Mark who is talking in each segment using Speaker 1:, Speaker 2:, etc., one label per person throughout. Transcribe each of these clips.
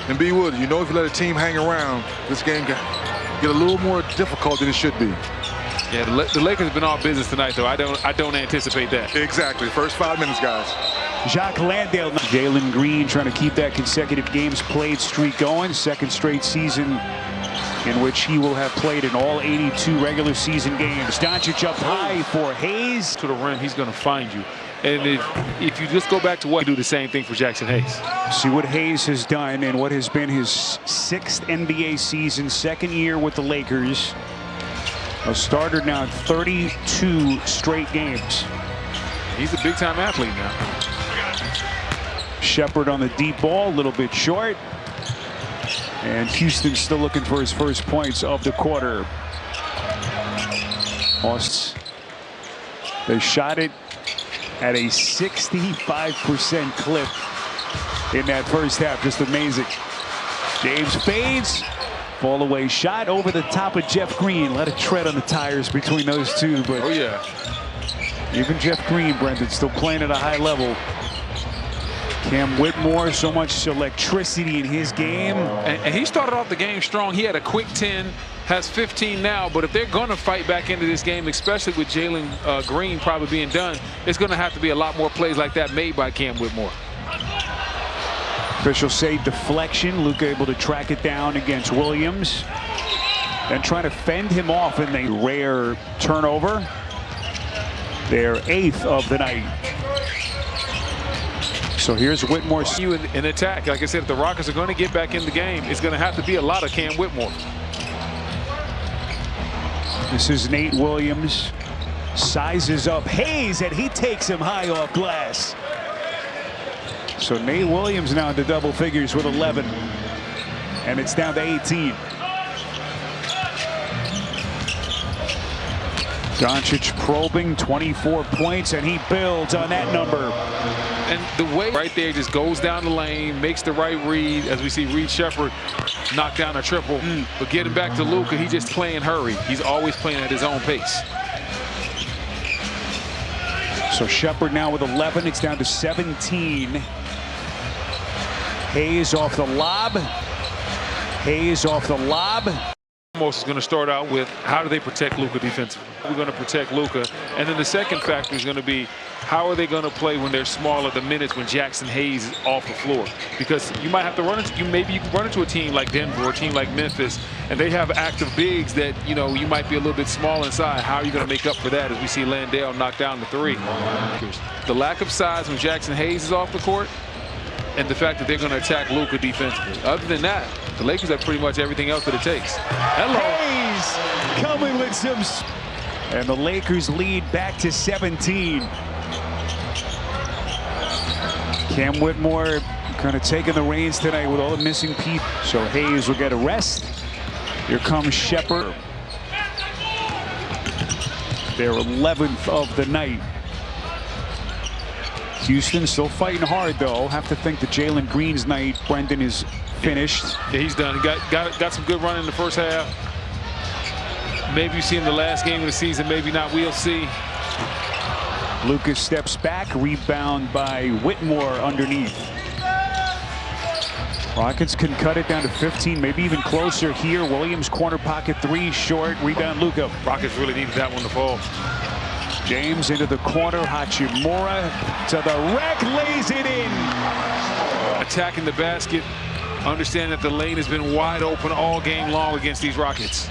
Speaker 1: And B. Wood, you know if you let a team hang around, this game can get a little more difficult than it should be.
Speaker 2: Yeah, the Lakers have been all business tonight, though. I don't anticipate that.
Speaker 1: Exactly. First 5 minutes, guys.
Speaker 3: Jacques Landale. Jalen Green trying to keep that consecutive games played streak going. Second straight season in which he will have played in all 82 regular season games. Doncic up high for Hayes.
Speaker 2: To the rim, he's going to find you. And if you just go back to what, you do the same thing for Jackson Hayes.
Speaker 3: See what Hayes has done in what has been his 6th NBA season, second year with the Lakers. A starter now in 32 straight games.
Speaker 2: He's a big-time athlete now.
Speaker 3: Shepard on the deep ball, a little bit short. And Houston still looking for his first points of the quarter. They shot it at a 65% clip in that first half. Just amazing. James fades. Ball away shot over the top of Jeff Green. Let it tread on the tires between those two. But
Speaker 2: oh, yeah.
Speaker 3: Even Jeff Green, Brendan, still playing at a high level. Cam Whitmore, so much electricity in his game.
Speaker 2: And he started off the game strong. He had a quick 10, has 15 now. But if they're going to fight back into this game, especially with Jalen Green probably being done, it's going to have to be a lot more plays like that made by Cam Whitmore.
Speaker 3: Officials say deflection. Luka able to track it down against Williams. Then trying to fend him off in the rare turnover. Their 8th of the night. So here's Whitmore.
Speaker 2: You in attack. Like I said, if the Rockets are going to get back in the game, it's going to have to be a lot of Cam Whitmore.
Speaker 3: This is Nate Williams. Sizes up Hayes, and he takes him high off glass. So Nate Williams now into double figures with 11. And it's down to 18. Doncic probing, 24 points, and he builds on that number.
Speaker 2: And the way right there just goes down the lane, makes the right read, as we see Reed Shepard knock down a triple. But getting back to Luka, he's just playing hurry. He's always playing at his own pace.
Speaker 3: So Shepard now with 11. It's down to 17. Hayes off the lob. Hayes off the lob.
Speaker 2: Almost is going to start out with how do they protect Luka defensively? We're going to protect Luka. And then the second factor is going to be how are they going to play when they're smaller the minutes when Jackson Hayes is off the floor? Because you might have to run into, maybe you can run into a team like Denver or a team like Memphis, and they have active bigs that, you know, you might be a little bit small inside. How are you going to make up for that as we see Landale knock down the 3? The lack of size when Jackson Hayes is off the court and the fact that they're going to attack Luka defensively. Other than that, the Lakers have pretty much everything else that it takes. Hello.
Speaker 3: Hayes coming with some. And the Lakers lead back to 17. Cam Whitmore kind of taking the reins tonight with all the missing pieces. So Hayes will get a rest. Here comes Shepard. Their 11th of the night. Houston still fighting hard, though. Have to think that Jalen Green's night, Brendan, is finished.
Speaker 2: Yeah, he's done. He got some good run in the first half. Maybe you see him the last game of the season, maybe not. We'll see.
Speaker 3: Lucas steps back, rebound by Whitmore underneath. Rockets can cut it down to 15, maybe even closer here. Williams corner pocket 3, short, rebound Luka.
Speaker 2: Rockets really needed that one to fall.
Speaker 3: James into the corner, Hachimura to the rack, lays it in.
Speaker 2: Attacking the basket, understand that the lane has been wide open all game long against these Rockets.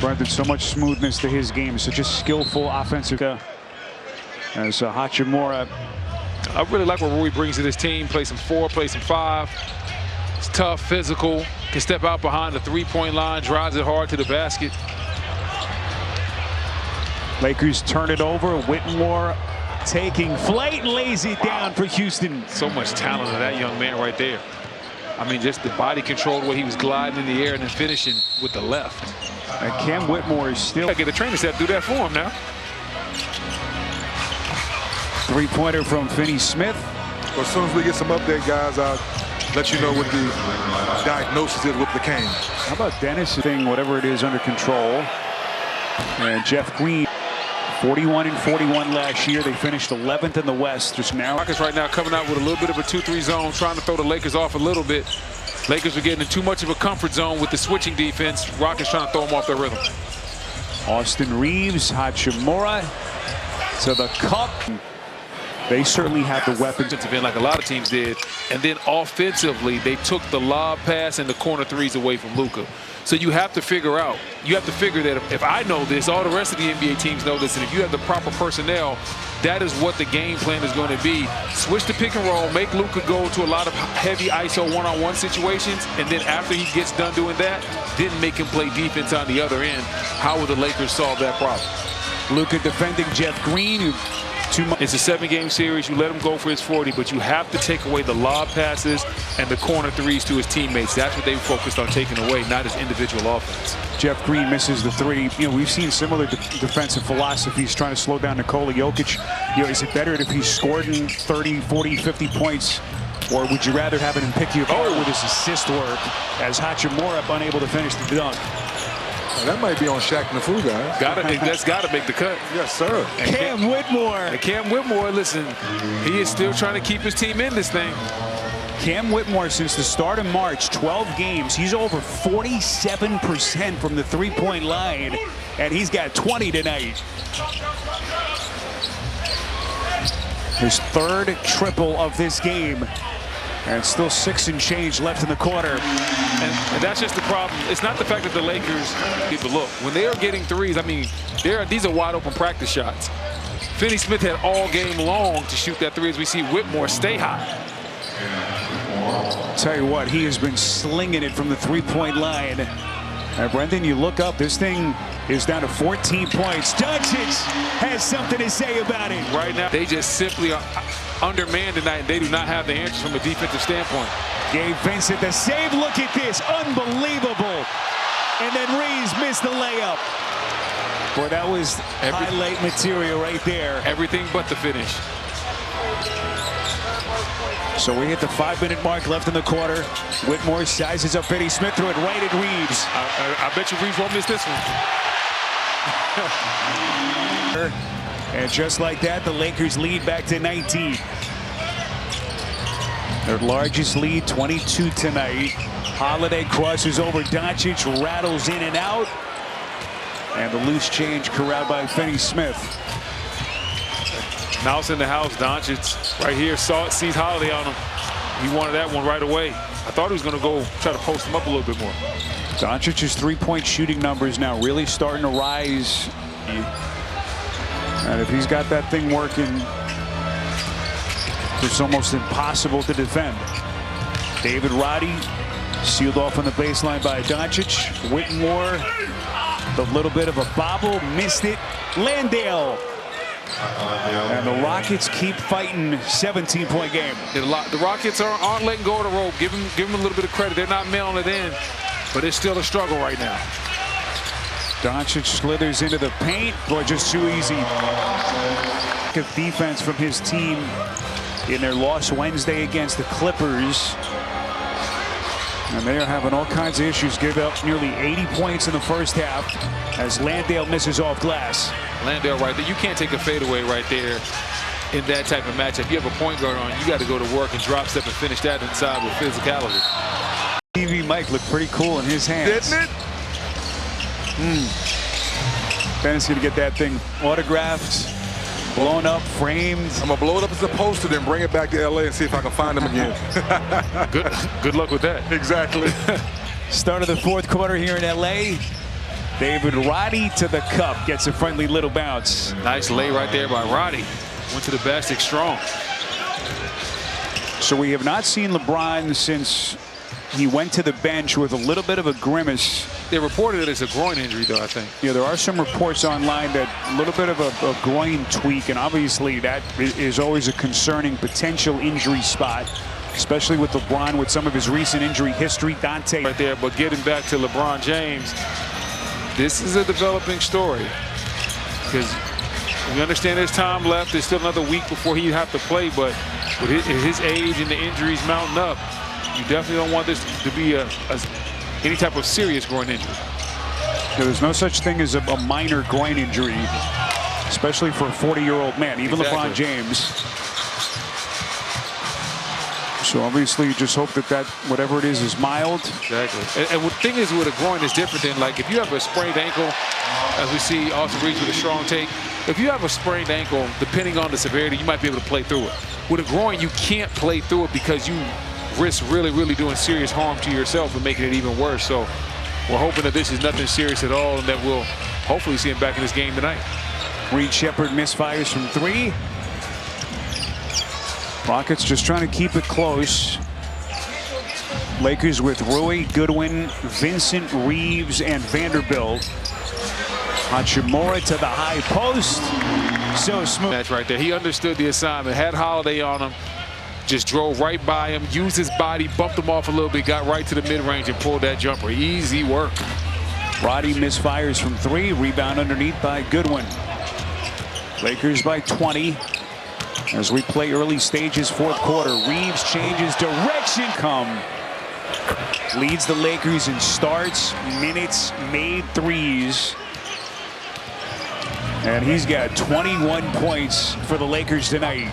Speaker 3: Brendan, so much smoothness to his game, such a skillful offensive. As Hachimura.
Speaker 2: I really like what Rui brings to this team. Play some 4, play some 5. It's tough, physical, can step out behind the 3-point line, drives it hard to the basket.
Speaker 3: Lakers turn it over. Whitmore taking flight, lays it down for Houston.
Speaker 2: So much talent in that young man right there. I mean, just the body control, the way he was gliding in the air and then finishing with the left.
Speaker 3: And Cam Whitmore is still.
Speaker 2: I get a training staff to do that for him now.
Speaker 3: Three-pointer from Finney Smith.
Speaker 1: Well, as soon as we get some update, guys, I'll let you know what the diagnosis is with the cane.
Speaker 3: How about Dennis thing, whatever it is, under control? And Jeff Green, 41 and 41 last year. They finished 11th in the West. Just now.
Speaker 2: Rockets right now coming out with a little bit of a 2-3 zone, trying to throw the Lakers off a little bit. Lakers are getting in too much of a comfort zone with the switching defense. Rockets trying to throw them off their rhythm.
Speaker 3: Austin Reeves, Hachimura to the cup. They certainly have the weapons.
Speaker 2: Like a lot of teams did. And then offensively, they took the lob pass and the corner threes away from Luka. So you have to figure that if I know this, all the rest of the NBA teams know this, and if you have the proper personnel, that is what the game plan is going to be. Switch the pick and roll, make Luka go to a lot of heavy ISO one-on-one situations, and then after he gets done doing that, then make him play defense on the other end. How will the Lakers solve that problem?
Speaker 3: Luka defending Jeff Green, who
Speaker 2: it's a 7-game series. You let him go for his 40, but you have to take away the lob passes and the corner threes to his teammates. That's what they focused on taking away, not his individual offense.
Speaker 3: Jeff Green misses the three. You know, we've seen similar defensive philosophies trying to slow down Nikola Jokic. You know, is it better if he's scored in 30, 40, 50 points, or would you rather have him pick you apart with his assist work as Hachimura unable to finish the dunk?
Speaker 1: That might be on Shaq Nafu, guys.
Speaker 2: That's got to make the cut.
Speaker 1: Yes, sir.
Speaker 2: And
Speaker 3: Cam Whitmore.
Speaker 2: And Cam Whitmore, listen, he is still trying to keep his team in this thing.
Speaker 3: Cam Whitmore, since the start of March, 12 games, he's over 47% from the three-point line, and he's got 20 tonight. His third triple of this game. And still 6 and change left in the quarter.
Speaker 2: And that's just the problem. It's not the fact that the Lakers, but look, when they are getting threes, I mean, these are wide open practice shots. Finney-Smith had all game long to shoot that three as we see Whitmore stay hot.
Speaker 3: Tell you what, he has been slinging it from the three-point line. And Brendan, you look up, this thing is down to 14 points. Doncic has something to say about it.
Speaker 2: Right now, they just simply are undermanned tonight, and they do not have the answers from a defensive standpoint.
Speaker 3: Gabe Vincent, the save, look at this, unbelievable. And then Reeves missed the layup. Boy, that was highlight material right there.
Speaker 2: Everything but the finish.
Speaker 3: So we hit the 5-minute mark left in the quarter. Whitmore sizes up Finney-Smith, threw it right at Reeves.
Speaker 2: I bet you Reeves won't miss this one.
Speaker 3: And just like that, the Lakers lead back to 19. Their largest lead, 22 tonight. Holiday crosses over Doncic, rattles in and out. And the loose change corralled by Finney-Smith.
Speaker 2: Mouse in the house, Doncic right here, sees Holiday on him. He wanted that one right away. I thought he was going to go try to post him up a little bit more.
Speaker 3: Doncic's three-point shooting numbers now really starting to rise. And if he's got that thing working, it's almost impossible to defend. David Roddy sealed off on the baseline by Doncic. Whitmore, the little bit of a bobble, missed it. Landale. And the Rockets keep fighting. 17-point game.
Speaker 2: The Rockets aren't letting go of the rope. Give them a little bit of credit. They're not mailing it in, but it's still a struggle right now.
Speaker 3: Doncic slithers into the paint. Boy, just too easy. Good defense from his team in their loss Wednesday against the Clippers. And they are having all kinds of issues. Give up nearly 80 points in the first half as Landale misses off glass.
Speaker 2: Landale right there. You can't take a fadeaway right there in that type of matchup. You have a point guard on, you got to go to work and drop step and finish that inside with physicality.
Speaker 3: TV mic looked pretty cool in his hands.
Speaker 1: Didn't it?
Speaker 3: Bennett's going to get that thing autographed, blown up, framed.
Speaker 1: I'm going to blow it up as a poster, then bring it back to LA and see if I can find him again.
Speaker 2: Good luck with that.
Speaker 1: Exactly.
Speaker 3: Start of the fourth quarter here in LA. David Roddy to the cup, gets a friendly little bounce.
Speaker 2: Nice lay right there by Roddy. Went to the basket strong.
Speaker 3: So we have not seen LeBron since he went to the bench with a little bit of a grimace.
Speaker 2: They reported it as a groin injury, though, I think.
Speaker 3: Yeah, there are some reports online that a little bit of a groin tweak, and obviously that is always a concerning potential injury spot, especially with LeBron with some of his recent injury history. Dante.
Speaker 2: Right there, but getting back to LeBron James, this is a developing story because we understand there's time left. There's still another week before he'd have to play, but with his age and the injuries mounting up, you definitely don't want this to be any type of serious groin injury.
Speaker 3: Yeah, there's no such thing as a minor groin injury, especially for a 40-year-old man, even exactly. LeBron James. So obviously you just hope that whatever it is mild.
Speaker 2: Exactly. And the thing is with a groin is different than like if you have a sprained ankle, as we see Austin Reeves with a strong take. If you have a sprained ankle, depending on the severity, you might be able to play through it. With a groin, you can't play through it because you risk really doing serious harm to yourself and making it even worse. So we're hoping that this is nothing serious at all and that we'll hopefully see him back in this game tonight.
Speaker 3: Reed Sheppard misfires from 3. Rockets just trying to keep it close. Lakers with Rui, Goodwin, Vincent, Reeves, and Vanderbilt. Hachimura to the high post. So smooth.
Speaker 2: That's right there. He understood the assignment, had Holiday on him, just drove right by him, used his body, bumped him off a little bit, got right to the mid-range and pulled that jumper. Easy work.
Speaker 3: Roddy misfires from 3. Rebound underneath by Goodwin. Lakers by 20. As we play early stages, fourth quarter. Reeves changes direction. Leads the Lakers in starts, minutes, made threes. And he's got 21 points for the Lakers tonight.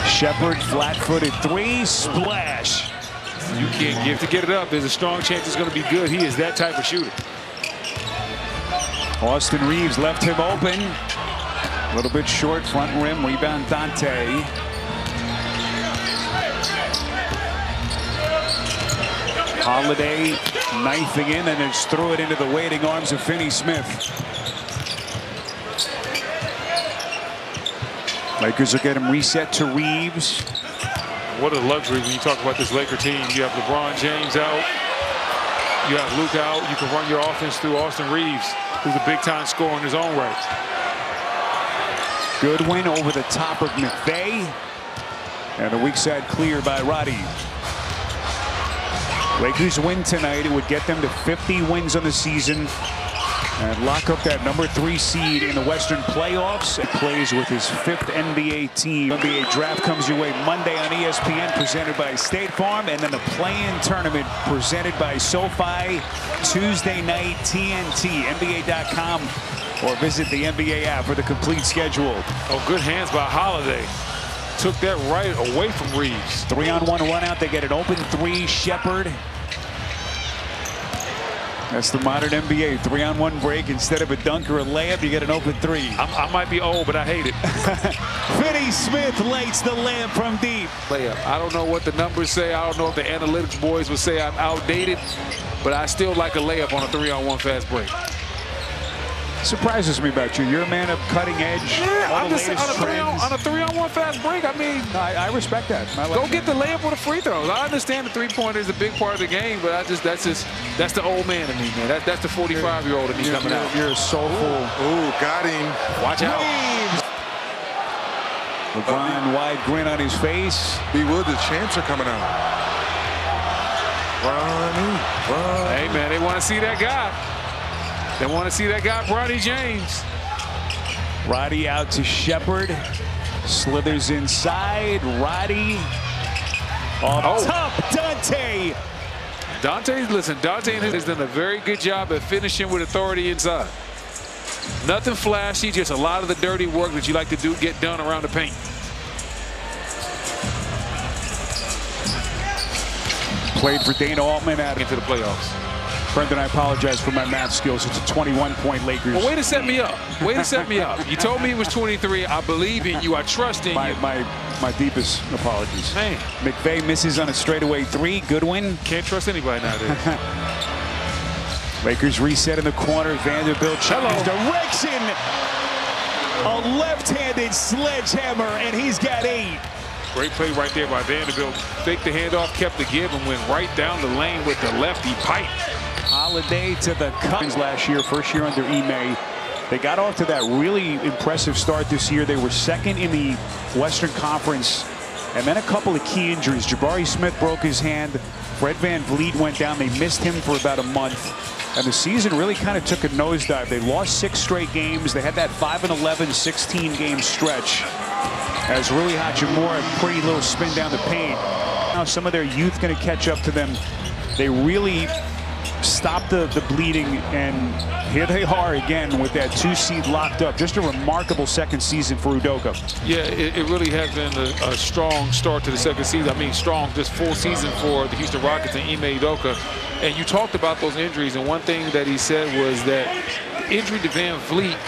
Speaker 3: Sheppard, flat-footed 3, splash.
Speaker 2: You can't give to get it up. There's a strong chance it's going to be good. He is that type of shooter.
Speaker 3: Austin Reeves left him open. A little bit short, front rim, rebound Dante. Holiday knifing in and just threw it into the waiting arms of Finney Smith. Lakers will get him reset to Reeves.
Speaker 2: What a luxury when you talk about this Laker team. You have LeBron James out. You have Luka out. You can run your offense through Austin Reeves, who's a big-time scorer in his own right.
Speaker 3: Goodwin over the top of McVay. And the weak side clear by Roddy. Lakers win tonight. It would get them to 50 wins on the season and lock up that number 3 seed in the Western playoffs. It plays with his 5th NBA team. NBA draft comes your way Monday on ESPN, presented by State Farm, and then the play-in tournament presented by SoFi Tuesday night TNT. NBA.com or visit the NBA app for the complete schedule.
Speaker 2: Oh, good hands by Holiday. Took that right away from Reeves.
Speaker 3: 3-on-1 run out. They get an open 3. Sheppard. That's the modern NBA. 3-on-1 break. Instead of a dunk or a layup, you get an open 3.
Speaker 2: I might be old, but I hate it.
Speaker 3: Finney Smith lights the layup from deep.
Speaker 2: Layup. I don't know what the numbers say. I don't know if the analytics boys would say I'm outdated, but I still like a layup on a 3-on-1 fast break.
Speaker 3: Surprises me about you. You're a man of cutting edge.
Speaker 2: Yeah,
Speaker 3: all
Speaker 2: I'm
Speaker 3: the
Speaker 2: just
Speaker 3: latest
Speaker 2: on a 3-on-1 fast break. I mean,
Speaker 3: I respect that. I like
Speaker 2: go get the layup with a free throws. I understand the 3-pointer is a big part of the game, but that's the old man in me, man. That's the 45-year-old in me coming out.
Speaker 3: You're a soulful.
Speaker 1: Ooh, got him.
Speaker 2: Watch out.
Speaker 3: LeBron, wide grin on his face.
Speaker 1: B. Wood, the chants are coming out. Ronnie.
Speaker 2: Hey, man, they want to see that guy. They want to see that guy, Bronny James.
Speaker 3: Roddy out to Sheppard. Slithers inside. Roddy. Off top. Dante.
Speaker 2: Dante has done a very good job at finishing with authority inside. Nothing flashy, just a lot of the dirty work that you like to do get done around the paint.
Speaker 3: Played for Dana Altman out
Speaker 2: Into the playoffs.
Speaker 3: Brendan, I apologize for my math skills. It's a 21-point Lakers.
Speaker 2: Well, way to set me up. Way to set me up. You told me it was 23. I believe in you. I trust in you.
Speaker 3: My deepest apologies.
Speaker 2: Man.
Speaker 3: McVay misses on a straightaway 3. Goodwin.
Speaker 2: Can't trust anybody nowadays.
Speaker 3: Lakers reset in the corner. Vanderbilt changes direction. A left-handed sledgehammer, and he's got 8.
Speaker 2: Great play right there by Vanderbilt. Faked the handoff, kept the give, and went right down the lane with the lefty pipe.
Speaker 3: Holiday to the cup. Last year, first year under Ime. They got off to that really impressive start this year. They were second in the Western Conference. And then a couple of key injuries. Jabari Smith broke his hand. Fred VanVleet went down. They missed him for about a month. And the season really kind of took a nosedive. They lost 6 straight games. They had that 5-11, 16-game stretch. As Rui Hachimura, pretty little spin down the paint. Now some of their youth going to catch up to them. They really stop the bleeding, and here they are again with that 2 seed locked up. Just a remarkable second season for Udoka.
Speaker 2: Yeah, it really has been a strong start to the second season. I mean, strong, just full season for the Houston Rockets and Ime Udoka. And you talked about those injuries, and one thing that he said was that the injury to Van Vliet,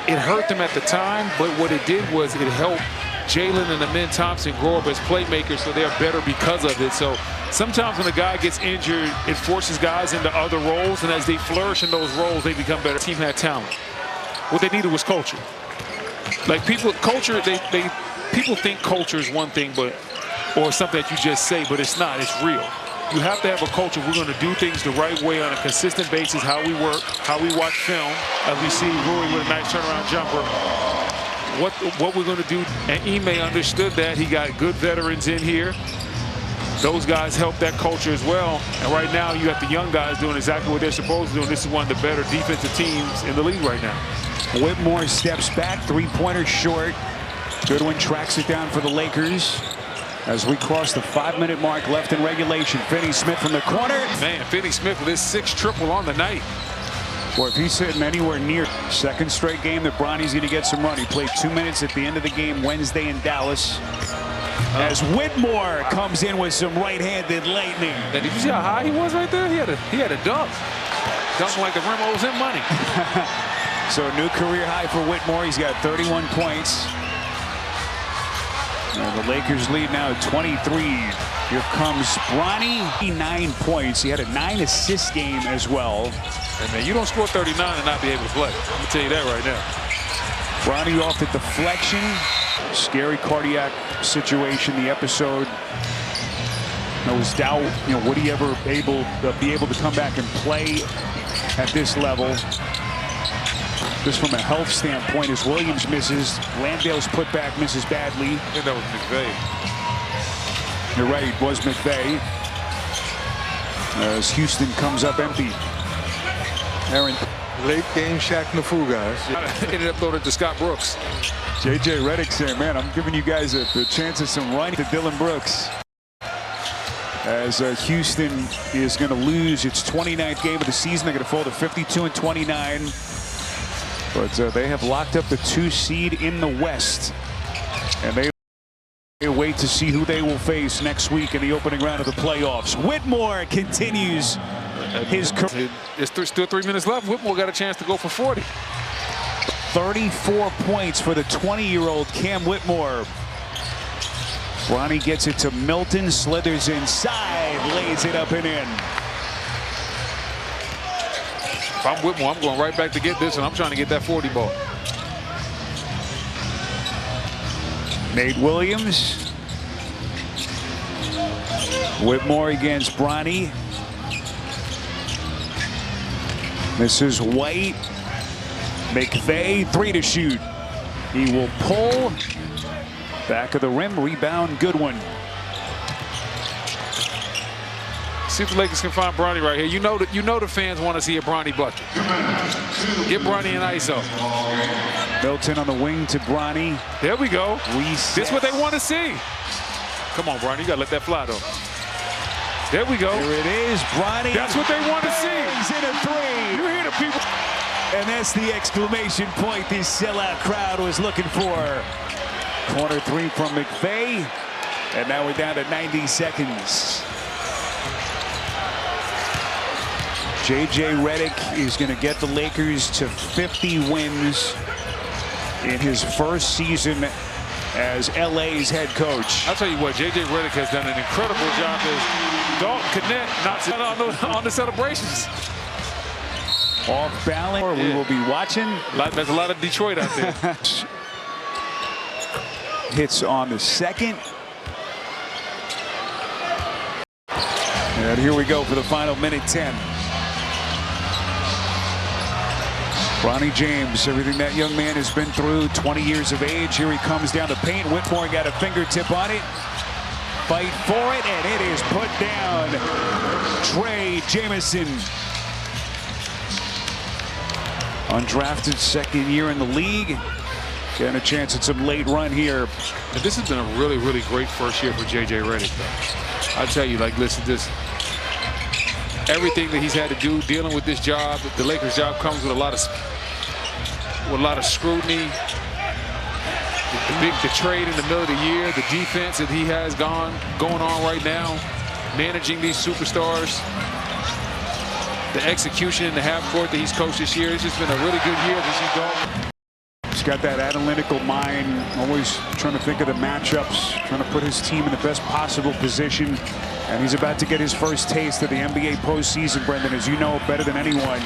Speaker 2: it hurt them at the time, but what it did was it helped Jalen and Amen Thompson grow up as playmakers, so they're better because of it. So sometimes when a guy gets injured, it forces guys into other roles, and as they flourish in those roles, they become better. The team had talent. What they needed was culture. Like people think culture is one thing, or something that you just say, but it's not. It's real. You have to have a culture. We're going to do things the right way on a consistent basis, how we work, how we watch film, as we see Rui with a nice turnaround jumper. What we're going to do, and Ime understood that. He got good veterans in here. Those guys help that culture as well. And right now, you got the young guys doing exactly what they're supposed to do. And this is one of the better defensive teams in the league right now.
Speaker 3: Whitmore steps back, 3-pointer short. Goodwin tracks it down for the Lakers. As we cross the 5-minute mark left in regulation, Finney-Smith from the corner.
Speaker 2: Man, Finney-Smith with his 6th triple on the night.
Speaker 3: Boy, if he's sitting anywhere near second straight game that Bronny's going to get some run. He played 2 minutes at the end of the game Wednesday in Dallas. As Whitmore comes in with some right-handed lightning.
Speaker 2: And did you see how high he was right there? He had a dunk. Dunking like the rim owes him money.
Speaker 3: So a new career high for Whitmore. He's got 31 points. And the Lakers lead now at 23. Here comes Bronny, 9 points. He had a 9-assist game as well.
Speaker 2: And man, you don't score 39 and not be able to play. I'm gonna tell you that right now.
Speaker 3: Bronny off the deflection. Scary cardiac situation. The episode. There was doubt. Would he ever be able to come back and play at this level? Just from a health standpoint, as Williams misses, Landale's putback misses badly.
Speaker 2: I think that was McVay.
Speaker 3: You're right, it was McVay. As Houston comes up empty. Aaron.
Speaker 1: Late game Shaq Nafu, guys.
Speaker 2: Ended up throwing it to Scott Brooks.
Speaker 3: J.J. Redick saying, man, I'm giving you guys the chance of some run to Dillon Brooks. As Houston is going to lose its 29th game of the season. They're going to fall to 52-29. But they have locked up the 2 seed in the West. And they wait to see who they will face next week in the opening round of the playoffs. Whitmore continues his career.
Speaker 2: There's still 3 minutes left. Whitmore got a chance to go for 40.
Speaker 3: 34 points for the 20-year-old Cam Whitmore. Bronny gets it to Milton, slithers inside, lays it up and in.
Speaker 2: If I'm Whitmore, I'm going right back to get this, and I'm trying to get that 40 ball.
Speaker 3: Nate Williams. Whitmore against Bronny. Misses White. McVay, 3 to shoot. He will pull. Back of the rim, rebound, Goodwin.
Speaker 2: See if the Lakers can find Bronny right here. You know the fans want to see a Bronny bucket. Get Bronny in ISO.
Speaker 3: Milton on the wing to Bronny.
Speaker 2: There we go.
Speaker 3: Resets.
Speaker 2: This is what they want to see. Come on, Bronny. You got to let that fly, though. There we go.
Speaker 3: Here it is, Bronny.
Speaker 2: That's what they want to see.
Speaker 3: He's in a 3.
Speaker 2: You hear the people.
Speaker 3: And that's the exclamation point this sellout crowd was looking for. Corner 3 from McVay. And now we're down to 90 seconds. J.J. Redick is going to get the Lakers to 50 wins in his first season as LA's head coach.
Speaker 2: I'll tell you what, J.J. Redick has done an incredible job as Dalton Connect not on the celebrations.
Speaker 3: Off balance, we will be watching.
Speaker 2: There's a lot of Detroit out there.
Speaker 3: Hits on the second. And here we go for the final minute 10. Bronny James, everything that young man has been through, 20 years of age. Here he comes down to paint. Whitmore got a fingertip on it. Fight for it, and it is put down. Trey Jamison. Undrafted, second year in the league. Getting a chance at some late run here.
Speaker 2: And this has been a really, really great first year for J.J. Redick, though. I tell you, like, listen, everything that he's had to do dealing with this job. The Lakers job comes with a lot of scrutiny. The trade in the middle of the year, the defense that he has going on right now, managing these superstars, the execution in the half court that he's coached this year. It's just been a really good year this year.
Speaker 3: He's got that analytical mind, always trying to think of the matchups, trying to put his team in the best possible position. And he's about to get his first taste of the NBA postseason, Brendan, as you know better than anyone.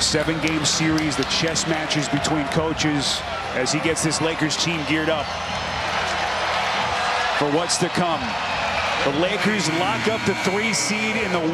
Speaker 3: 7-game series, the chess matches between coaches as he gets this Lakers team geared up for what's to come. The Lakers lock up the 3 seed in the